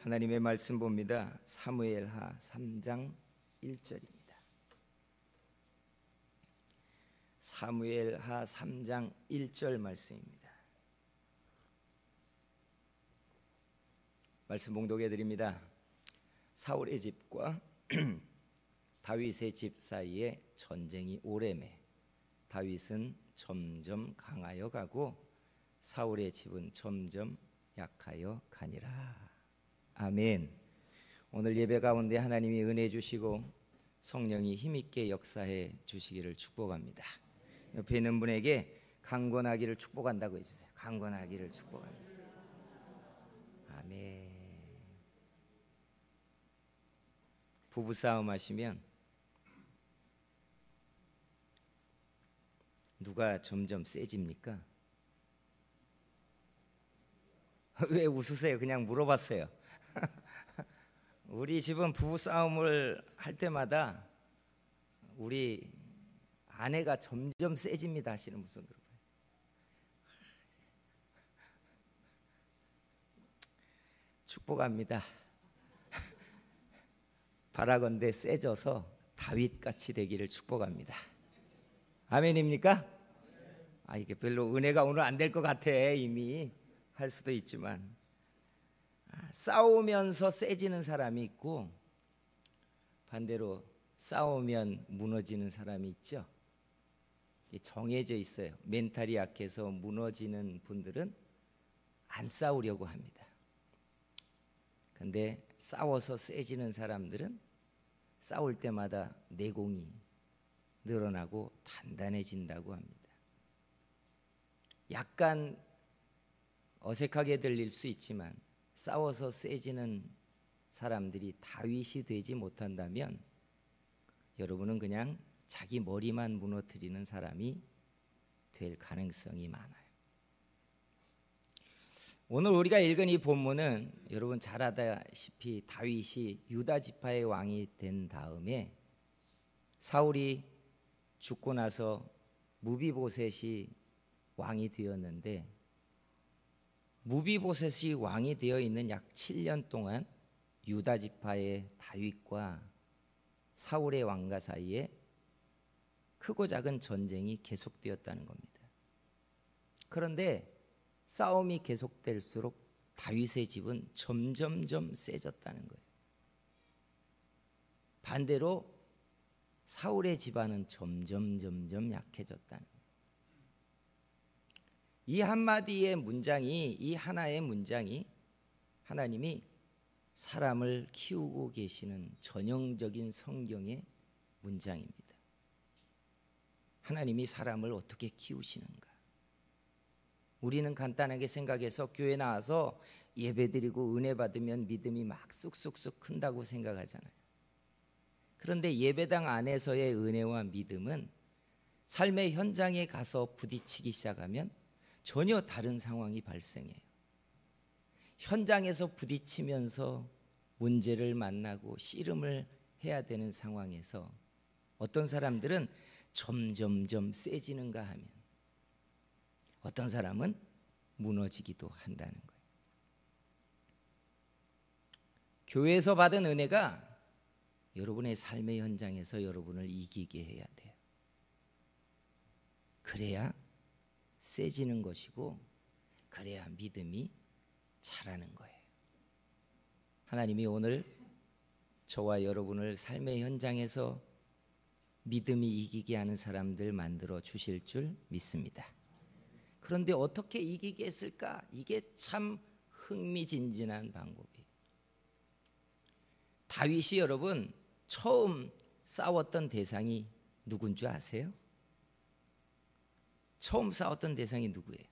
하나님의 말씀 봅니다. 사무엘하 3장 1절입니다. 사무엘하 3장 1절 말씀입니다. 말씀 봉독해 드립니다. 사울의 집과 다윗의 집 사이에 전쟁이 오래매 다윗은 점점 강하여 가고 사울의 집은 점점 약하여 가니라. 아멘. 오늘 예배 가운데 하나님이 은혜 주시고 성령이 힘있게 역사해 주시기를 축복합니다. 옆에 있는 분에게 강건하기를 축복한다고 해주세요. 강건하기를 축복합니다. 아멘. 부부싸움 하시면 누가 점점 세집니까? 왜 웃으세요? 그냥 물어봤어요. 우리 집은 부부싸움을 할 때마다 우리 아내가 점점 세집니다 하시는 분들 들어봐요. 축복합니다. 바라건대 세져서 다윗같이 되기를 축복합니다. 아멘입니까? 이게 별로 은혜가 오늘 안 될 것 같아. 이미 할 수도 있지만 싸우면서 세지는 사람이 있고 반대로 싸우면 무너지는 사람이 있죠. 정해져 있어요. 멘탈이 약해서 무너지는 분들은 안 싸우려고 합니다. 근데 싸워서 세지는 사람들은 싸울 때마다 내공이 늘어나고 단단해진다고 합니다. 약간 어색하게 들릴 수 있지만 싸워서 세지는 사람들이 다윗이 되지 못한다면 여러분은 그냥 자기 머리만 무너뜨리는 사람이 될 가능성이 많아요. 오늘 우리가 읽은 이 본문은 여러분 잘 아다시피 다윗이 유다 지파의 왕이 된 다음에 사울이 죽고 나서 무비보셋이 왕이 되었는데 무비보셋이 왕이 되어 있는 약 7년 동안 유다 지파의 다윗과 사울의 왕과 사이에 크고 작은 전쟁이 계속되었다는 겁니다. 그런데 싸움이 계속될수록 다윗의 집은 점점점 세졌다는 거예요. 반대로 사울의 집안은 점점 약해졌다는 거예요. 이 한마디의 문장이, 이 하나의 문장이 하나님이 사람을 키우고 계시는 전형적인 성경의 문장입니다. 하나님이 사람을 어떻게 키우시는가? 우리는 간단하게 생각해서 교회 나와서 예배드리고 은혜 받으면 믿음이 막 쑥쑥쑥 큰다고 생각하잖아요. 그런데 예배당 안에서의 은혜와 믿음은 삶의 현장에 가서 부딪히기 시작하면 전혀 다른 상황이 발생해요. 현장에서 부딪히면서 문제를 만나고 씨름을 해야 되는 상황에서 어떤 사람들은 점점점 세지는가 하면 어떤 사람은 무너지기도 한다는 거예요. 교회에서 받은 은혜가 여러분의 삶의 현장에서 여러분을 이기게 해야 돼요. 그래야 세지는 것이고 그래야 믿음이 자라는 거예요. 하나님이 오늘 저와 여러분을 삶의 현장에서 믿음이 이기게 하는 사람들 만들어 주실 줄 믿습니다. 그런데 어떻게 이기게 했을까? 이게 참 흥미진진한 방법이에요. 다윗이 여러분 처음 싸웠던 대상이 누군 줄 아세요? 처음 싸웠던 대상이 누구예요?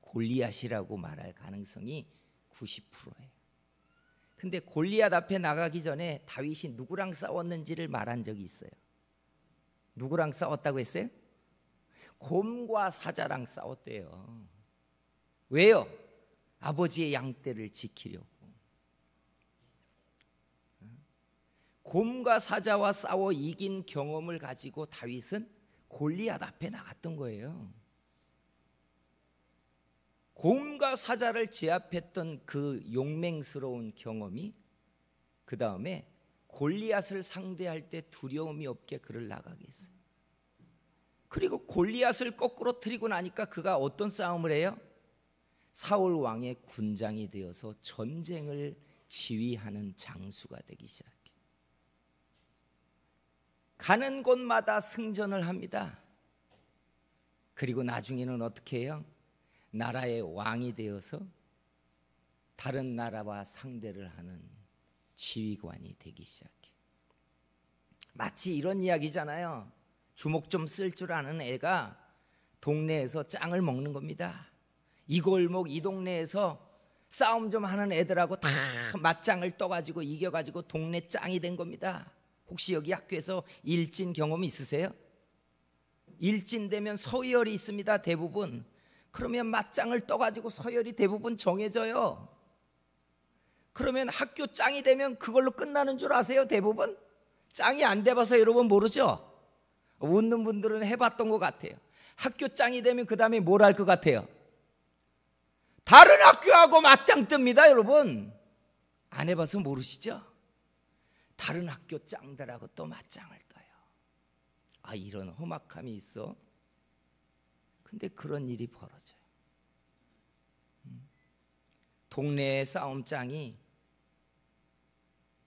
골리앗이라고 말할 가능성이 90%예요. 근데 골리앗 앞에 나가기 전에 다윗이 누구랑 싸웠는지를 말한 적이 있어요. 누구랑 싸웠다고 했어요? 곰과 사자랑 싸웠대요. 왜요? 아버지의 양떼를 지키려고. 곰과 사자와 싸워 이긴 경험을 가지고 다윗은 골리앗 앞에 나갔던 거예요. 공과 사자를 제압했던 그 용맹스러운 경험이 그 다음에 골리앗을 상대할 때 두려움이 없게 그를 나가게 했어요. 그리고 골리앗을 거꾸로 트리고 나니까 그가 어떤 싸움을 해요? 사울 왕의 군장이 되어서 전쟁을 지휘하는 장수가 되기 시작해요. 가는 곳마다 승전을 합니다. 그리고 나중에는 어떻게 해요? 나라의 왕이 되어서 다른 나라와 상대를 하는 지휘관이 되기 시작해요. 마치 이런 이야기잖아요. 주먹 좀 쓸 줄 아는 애가 동네에서 짱을 먹는 겁니다. 이 골목 이 동네에서 싸움 좀 하는 애들하고 다 맞짱을 떠가지고 이겨가지고 동네 짱이 된 겁니다. 혹시 여기 학교에서 일진 경험 있으세요? 일진 되면 서열이 있습니다. 대부분. 그러면 맞짱을 떠가지고 서열이 대부분 정해져요. 그러면 학교 짱이 되면 그걸로 끝나는 줄 아세요? 대부분? 짱이 안 돼봐서 여러분 모르죠? 웃는 분들은 해봤던 것 같아요. 학교 짱이 되면 그 다음에 뭘 할 것 같아요? 다른 학교하고 맞짱 뜹니다. 여러분 안 해봐서 모르시죠? 다른 학교 짱들하고 또 맞짱을 떠요. 아, 이런 험악함이 있어. 근데 그런 일이 벌어져요. 동네 싸움장이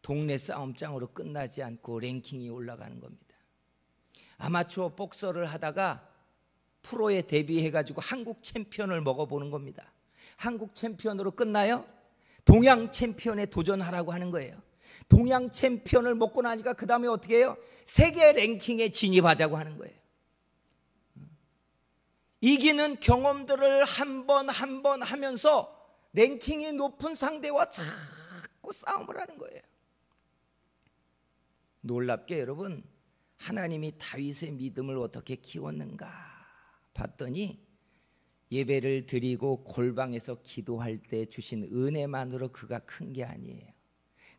동네 싸움장으로 끝나지 않고 랭킹이 올라가는 겁니다. 아마추어 복서를 하다가 프로에 데뷔해가지고 한국 챔피언을 먹어보는 겁니다. 한국 챔피언으로 끝나요? 동양 챔피언에 도전하라고 하는 거예요. 동양 챔피언을 먹고 나니까 그 다음에 어떻게 해요? 세계 랭킹에 진입하자고 하는 거예요. 이기는 경험들을 한 번 하면서 랭킹이 높은 상대와 자꾸 싸움을 하는 거예요. 놀랍게 여러분, 하나님이 다윗의 믿음을 어떻게 키웠는가 봤더니 예배를 드리고 골방에서 기도할 때 주신 은혜만으로 그가 큰 게 아니에요.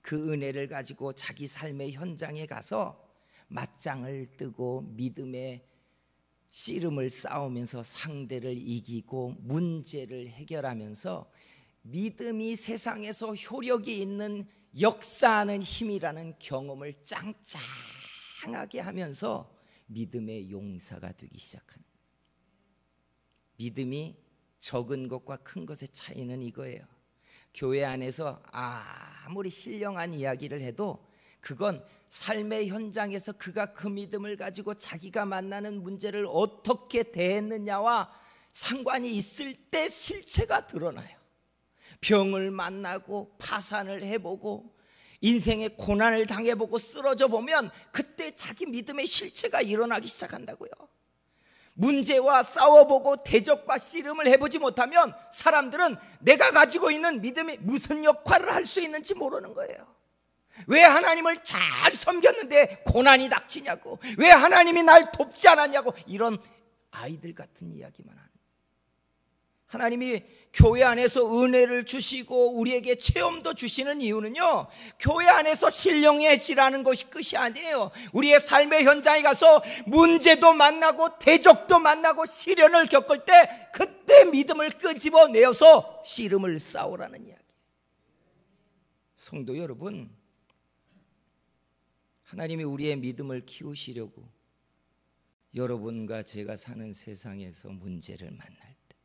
그 은혜를 가지고 자기 삶의 현장에 가서 맞짱을 뜨고 믿음의 씨름을 싸우면서 상대를 이기고 문제를 해결하면서 믿음이 세상에서 효력이 있는 역사하는 힘이라는 경험을 짱짱하게 하면서 믿음의 용사가 되기 시작하는 거예요. 믿음이 적은 것과 큰 것의 차이는 이거예요. 교회 안에서 아무리 신령한 이야기를 해도 그건 삶의 현장에서 그가 그 믿음을 가지고 자기가 만나는 문제를 어떻게 대했느냐와 상관이 있을 때 실체가 드러나요. 병을 만나고 파산을 해보고 인생의 고난을 당해보고 쓰러져 보면 그때 자기 믿음의 실체가 일어나기 시작한다고요. 문제와 싸워보고 대적과 씨름을 해보지 못하면 사람들은 내가 가지고 있는 믿음이 무슨 역할을 할 수 있는지 모르는 거예요. 왜 하나님을 잘 섬겼는데 고난이 닥치냐고, 왜 하나님이 날 돕지 않았냐고, 이런 아이들 같은 이야기만 하는. 하나님이 교회 안에서 은혜를 주시고 우리에게 체험도 주시는 이유는요, 교회 안에서 신령해지라는 것이 끝이 아니에요. 우리의 삶의 현장에 가서 문제도 만나고 대적도 만나고 시련을 겪을 때 그때 믿음을 끄집어내어서 씨름을 싸우라는 이야기. 성도 여러분, 하나님이 우리의 믿음을 키우시려고 여러분과 제가 사는 세상에서 문제를 만날 때,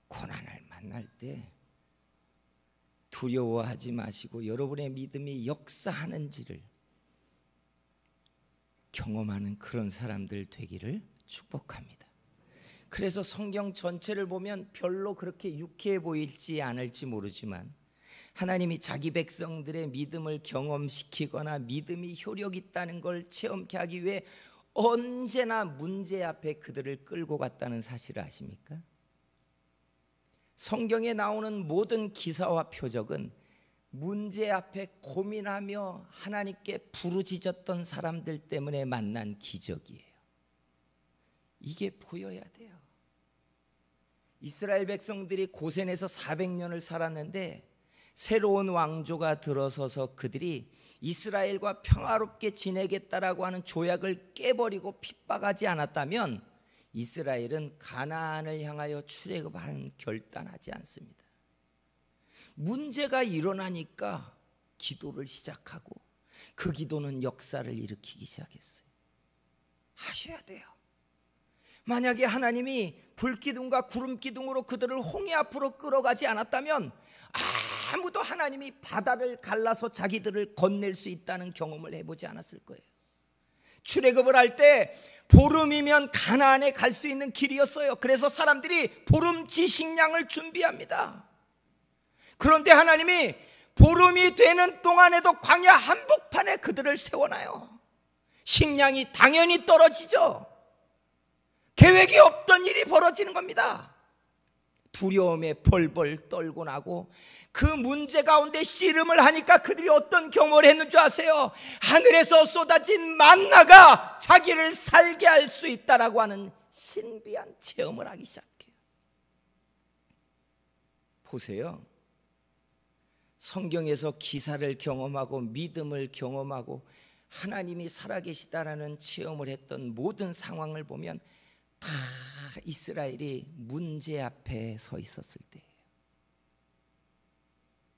고난을 만날 때 두려워하지 마시고 여러분의 믿음이 역사하는지를 경험하는 그런 사람들 되기를 축복합니다. 그래서 성경 전체를 보면 별로 그렇게 유쾌해 보일지 않을지 모르지만 하나님이 자기 백성들의 믿음을 경험시키거나 믿음이 효력 있다는 걸 체험케 하기 위해 언제나 문제 앞에 그들을 끌고 갔다는 사실을 아십니까? 성경에 나오는 모든 기사와 표적은 문제 앞에 고민하며 하나님께 부르짖었던 사람들 때문에 만난 기적이에요. 이게 보여야 돼요. 이스라엘 백성들이 고센에서 400년을 살았는데 새로운 왕조가 들어서서 그들이 이스라엘과 평화롭게 지내겠다라고 하는 조약을 깨버리고 핍박하지 않았다면 이스라엘은 가나안을 향하여 출애굽하는 결단하지 않습니다. 문제가 일어나니까 기도를 시작하고 그 기도는 역사를 일으키기 시작했어요. 하셔야 돼요. 만약에 하나님이 불기둥과 구름기둥으로 그들을 홍해 앞으로 끌어가지 않았다면 아무도 하나님이 바다를 갈라서 자기들을 건넬 수 있다는 경험을 해보지 않았을 거예요. 출애굽을 할 때 보름이면 가나안에 갈 수 있는 길이었어요. 그래서 사람들이 보름치 식량을 준비합니다. 그런데 하나님이 보름이 되는 동안에도 광야 한복판에 그들을 세워놔요. 식량이 당연히 떨어지죠. 계획이 없던 일이 벌어지는 겁니다. 두려움에 벌벌 떨고 나고 그 문제 가운데 씨름을 하니까 그들이 어떤 경험을 했는 줄 아세요? 하늘에서 쏟아진 만나가 자기를 살게 할 수 있다라고 하는 신비한 체험을 하기 시작해요. 보세요. 성경에서 기사를 경험하고 믿음을 경험하고 하나님이 살아계시다라는 체험을 했던 모든 상황을 보면 다 이스라엘이 문제 앞에 서 있었을 때예요.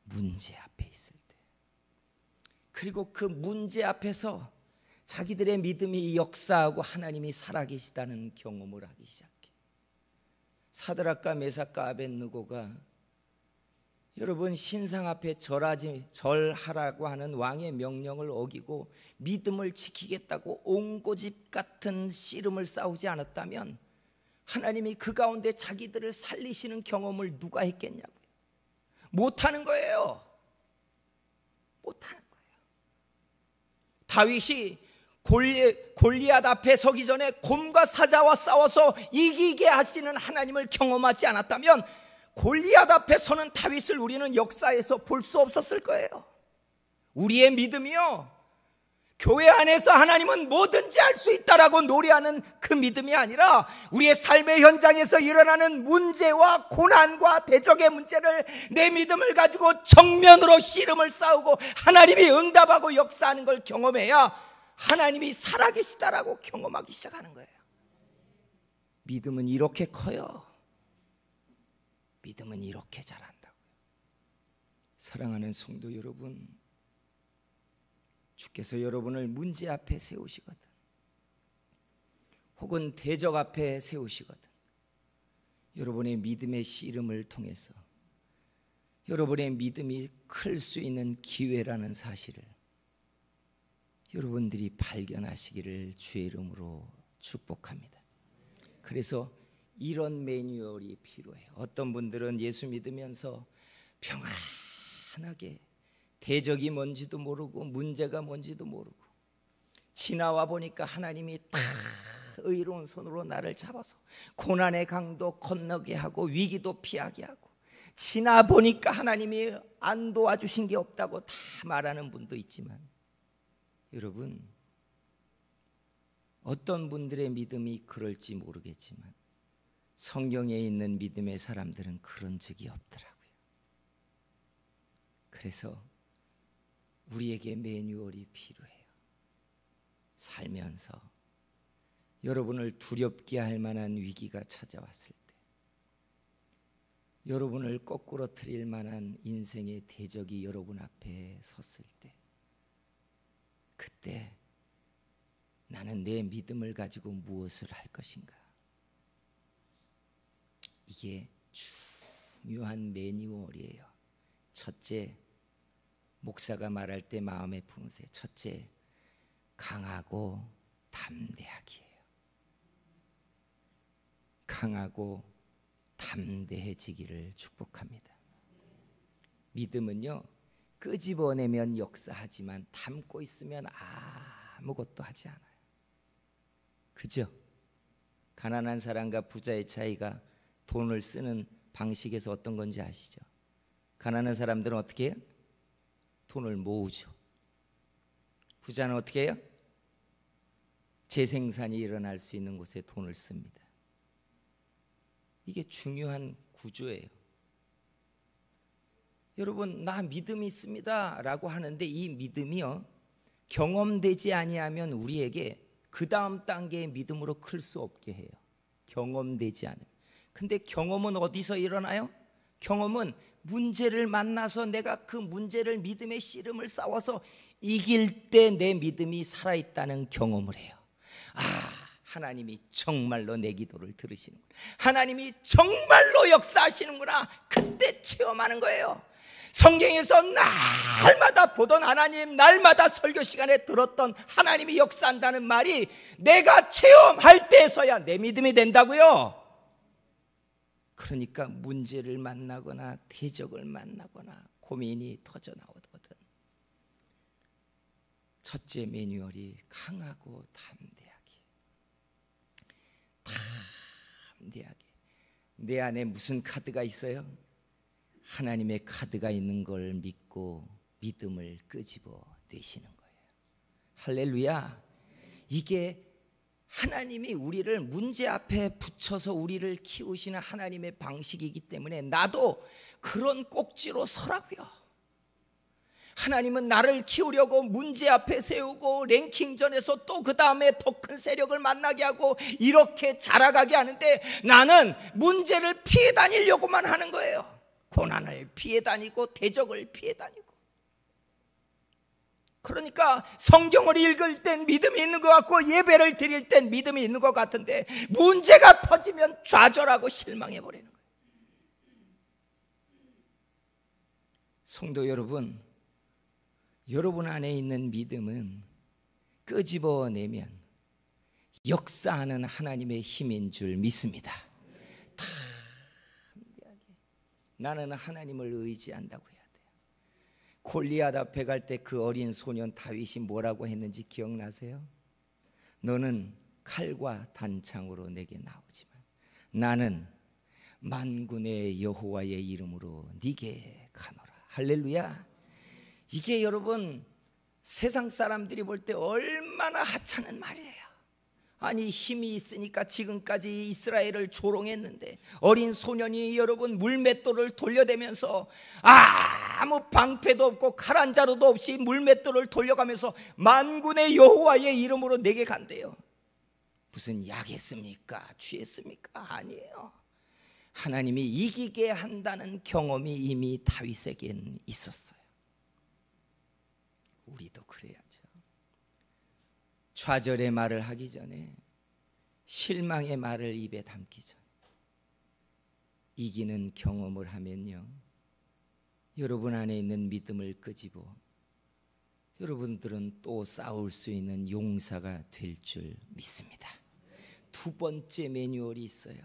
문제 앞에 있을 때. 그리고 그 문제 앞에서 자기들의 믿음이 역사하고 하나님이 살아계시다는 경험을 하기 시작해. 사드락과 메삭과 아벳느고가 여러분 신상 앞에 절하라고 하는 왕의 명령을 어기고 믿음을 지키겠다고 옹고집 같은 씨름을 싸우지 않았다면 하나님이 그 가운데 자기들을 살리시는 경험을 누가 했겠냐고요. 못하는 거예요. 못하는 거예요. 다윗이 골리앗 앞에 서기 전에 곰과 사자와 싸워서 이기게 하시는 하나님을 경험하지 않았다면 골리앗 앞에 서는 다윗을 우리는 역사에서 볼 수 없었을 거예요. 우리의 믿음이요, 교회 안에서 하나님은 뭐든지 할 수 있다라고 노래하는 그 믿음이 아니라 우리의 삶의 현장에서 일어나는 문제와 고난과 대적의 문제를 내 믿음을 가지고 정면으로 씨름을 싸우고 하나님이 응답하고 역사하는 걸 경험해야 하나님이 살아계시다라고 경험하기 시작하는 거예요. 믿음은 이렇게 커요. 믿음은 이렇게 자란다고요. 사랑하는 성도 여러분, 주께서 여러분을 문제 앞에 세우시거든, 혹은 대적 앞에 세우시거든, 여러분의 믿음의 씨름을 통해서 여러분의 믿음이 클 수 있는 기회라는 사실을 여러분들이 발견하시기를 주의 이름으로 축복합니다. 그래서 이런 매뉴얼이 필요해요. 어떤 분들은 예수 믿으면서 평안하게 대적이 뭔지도 모르고 문제가 뭔지도 모르고 지나와 보니까 하나님이 다 의로운 손으로 나를 잡아서 고난의 강도 건너게 하고 위기도 피하게 하고 지나 보니까 하나님이 안 도와주신 게 없다고 다 말하는 분도 있지만, 여러분, 어떤 분들의 믿음이 그럴지 모르겠지만 성경에 있는 믿음의 사람들은 그런 적이 없더라고요. 그래서 우리에게 매뉴얼이 필요해요. 살면서 여러분을 두렵게 할 만한 위기가 찾아왔을 때, 여러분을 거꾸로 틀릴 만한 인생의 대적이 여러분 앞에 섰을 때, 그때 나는 내 믿음을 가지고 무엇을 할 것인가? 이게 중요한 매뉴얼이에요. 첫째, 목사가 말할 때 마음에 품으세요. 첫째, 강하고 담대하기예요. 강하고 담대해지기를 축복합니다. 믿음은요, 끄집어내면 역사하지만 담고 있으면 아무것도 하지 않아요. 그죠? 가난한 사람과 부자의 차이가 돈을 쓰는 방식에서 어떤 건지 아시죠? 가난한 사람들은 어떻게 해요? 돈을 모으죠. 부자는 어떻게 해요? 재생산이 일어날 수 있는 곳에 돈을 씁니다. 이게 중요한 구조예요. 여러분, 나 믿음이 있습니다 라고 하는데 이 믿음이요, 경험되지 아니하면 우리에게 그 다음 단계의 믿음으로 클 수 없게 해요. 경험되지 않으면. 근데 경험은 어디서 일어나요? 경험은 문제를 만나서 내가 그 문제를 믿음의 씨름을 싸워서 이길 때 내 믿음이 살아있다는 경험을 해요. 하나님이 정말로 내 기도를 들으시는구나, 하나님이 정말로 역사하시는구나, 그때 체험하는 거예요. 성경에서 날마다 보던 하나님, 날마다 설교 시간에 들었던 하나님이 역사한다는 말이 내가 체험할 때에서야 내 믿음이 된다고요. 그러니까 문제를 만나거나 대적을 만나거나 고민이 터져 나오거든. 첫째 매뉴얼이 강하고 담대하게. 내 안에 무슨 카드가 있어요? 하나님의 카드가 있는 걸 믿고 믿음을 끄집어 내시는 거예요. 할렐루야. 이게 하나님이 우리를 문제 앞에 붙여서 우리를 키우시는 하나님의 방식이기 때문에 나도 그런 꼭지로 서라고요. 하나님은 나를 키우려고 문제 앞에 세우고 랭킹전에서 또 그 다음에 더 큰 세력을 만나게 하고 이렇게 자라가게 하는데, 나는 문제를 피해 다니려고만 하는 거예요. 고난을 피해 다니고 대적을 피해 다니고. 그러니까 성경을 읽을 땐 믿음이 있는 것 같고 예배를 드릴 땐 믿음이 있는 것 같은데, 문제가 터지면 좌절하고 실망해버리는 거예요. 성도 여러분, 여러분 안에 있는 믿음은 끄집어내면 역사하는 하나님의 힘인 줄 믿습니다. 담대하게 나는 하나님을 의지한다고 해야 돼요. 골리앗 앞에 갈 때 그 어린 소년 다윗이 뭐라고 했는지 기억나세요? 너는 칼과 단창으로 내게 나오지만 나는 만군의 여호와의 이름으로 네게 가노라. 할렐루야. 이게 여러분 세상 사람들이 볼 때 얼마나 하찮은 말이에요. 아니, 힘이 있으니까 지금까지 이스라엘을 조롱했는데 어린 소년이 여러분 물맷돌을 돌려대면서 아무 방패도 없고 칼 한 자루도 없이 물맷돌을 돌려가면서 만군의 여호와의 이름으로 내게 간대요. 무슨 약했습니까? 취했습니까? 아니에요. 하나님이 이기게 한다는 경험이 이미 다윗에겐 있었어요. 우리도 그래야죠. 좌절의 말을 하기 전에, 실망의 말을 입에 담기 전에 이기는 경험을 하면요, 여러분 안에 있는 믿음을 끄집어 여러분들은 또 싸울 수 있는 용사가 될 줄 믿습니다. 두 번째 매뉴얼이 있어요.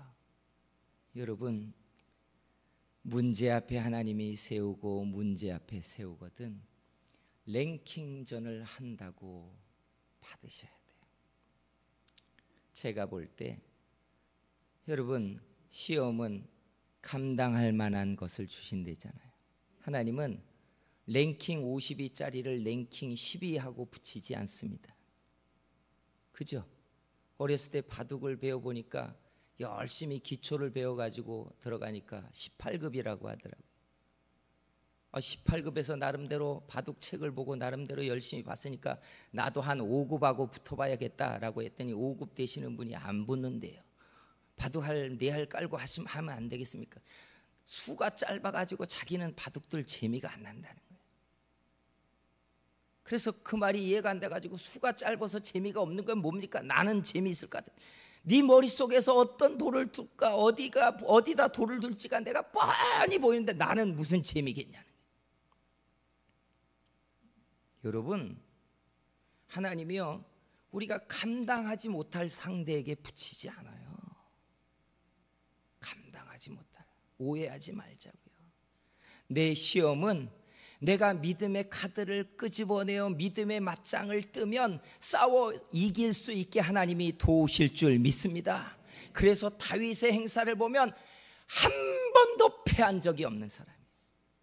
여러분, 문제 앞에 하나님이 세우고 문제 앞에 세우거든 랭킹전을 한다고 받으셔야 돼요. 제가 볼 때 여러분, 시험은 감당할 만한 것을 주신대잖아요. 하나님은 랭킹 52짜리를 랭킹 12하고 붙이지 않습니다. 그죠? 어렸을 때 바둑을 배워보니까 열심히 기초를 배워가지고 들어가니까 18급이라고 하더라고요. 18급에서 나름대로 바둑 책을 보고 나름대로 열심히 봤으니까 나도 한 5급하고 붙어봐야겠다라고 했더니 5급 되시는 분이 안 붙는데요. 바둑 네 할 깔고 하면 안 되겠습니까? 수가 짧아가지고 자기는 바둑들 재미가 안 난다는 거예요. 그래서 그 말이 이해가 안 돼가지고, 수가 짧아서 재미가 없는 건 뭡니까? 나는 재미있을 것 같아. 네 머릿속에서 어떤 돌을 둘까, 어디다 돌을 둘지가 내가 뻔히 보이는데 나는 무슨 재미겠냐는 거예요. 여러분, 하나님이요, 우리가 감당하지 못할 상대에게 붙이지 않아요. 감당하지 못할, 오해하지 말자고요. 내 시험은 내가 믿음의 카드를 끄집어내어 믿음의 맞짱을 뜨면 싸워 이길 수 있게 하나님이 도우실 줄 믿습니다. 그래서 다윗의 행사를 보면 한 번도 패한 적이 없는 사람.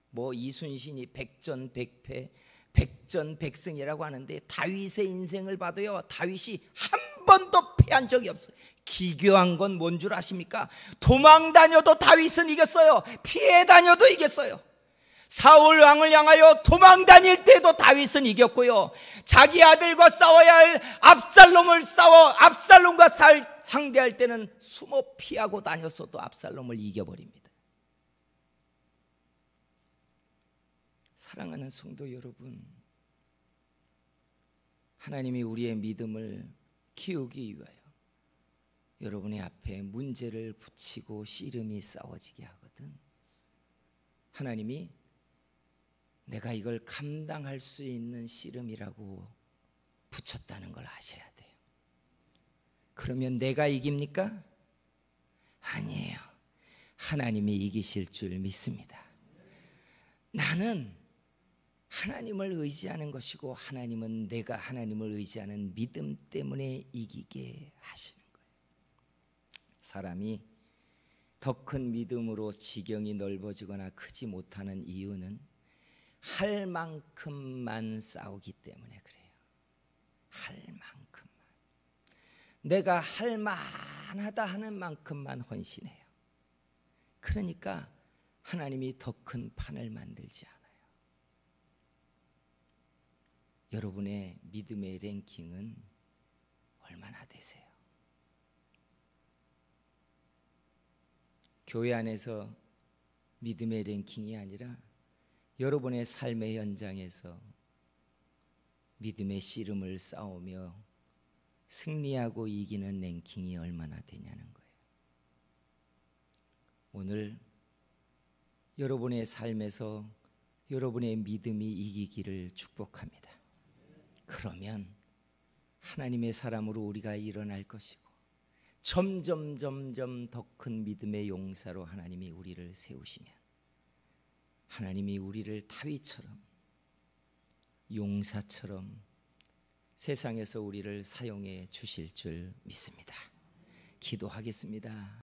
뭐 이순신이 백전백패, 백전백승이라고 하는데 다윗의 인생을 봐도요, 다윗이 한 번도 패한 적이 없어요. 기괴한 건 뭔 줄 아십니까? 도망 다녀도 다윗은 이겼어요. 피해 다녀도 이겼어요. 사울 왕을 향하여 도망 다닐 때도 다윗은 이겼고요, 자기 아들과 싸워야 할 압살롬과 상대할 때는 숨어 피하고 다녔어도 압살롬을 이겨버립니다. 사랑하는 성도 여러분, 하나님이 우리의 믿음을 키우기 위하여 여러분의 앞에 문제를 붙이고 씨름이 싸워지게 하거든. 하나님이 내가 이걸 감당할 수 있는 씨름이라고 붙였다는 걸 아셔야 돼요. 그러면 내가 이깁니까? 아니에요. 하나님이 이기실 줄 믿습니다. 나는 하나님을 의지하는 것이고 하나님은 내가 하나님을 의지하는 믿음 때문에 이기게 하시는 거예요. 사람이 더 큰 믿음으로 지경이 넓어지거나 크지 못하는 이유는 할 만큼만 싸우기 때문에 그래요. 할 만큼만. 내가 할 만하다 하는 만큼만 헌신해요. 그러니까 하나님이 더 큰 판을 만들지 않아요. 여러분의 믿음의 랭킹은 얼마나 되세요? 교회 안에서 믿음의 랭킹이 아니라 여러분의 삶의 현장에서 믿음의 씨름을 싸우며 승리하고 이기는 랭킹이 얼마나 되냐는 거예요. 오늘 여러분의 삶에서 여러분의 믿음이 이기기를 축복합니다. 그러면 하나님의 사람으로 우리가 일어날 것이고 점점 더 큰 믿음의 용사로 하나님이 우리를 세우시면 하나님이 우리를 다윗처럼 용사처럼 세상에서 우리를 사용해 주실 줄 믿습니다. 기도하겠습니다.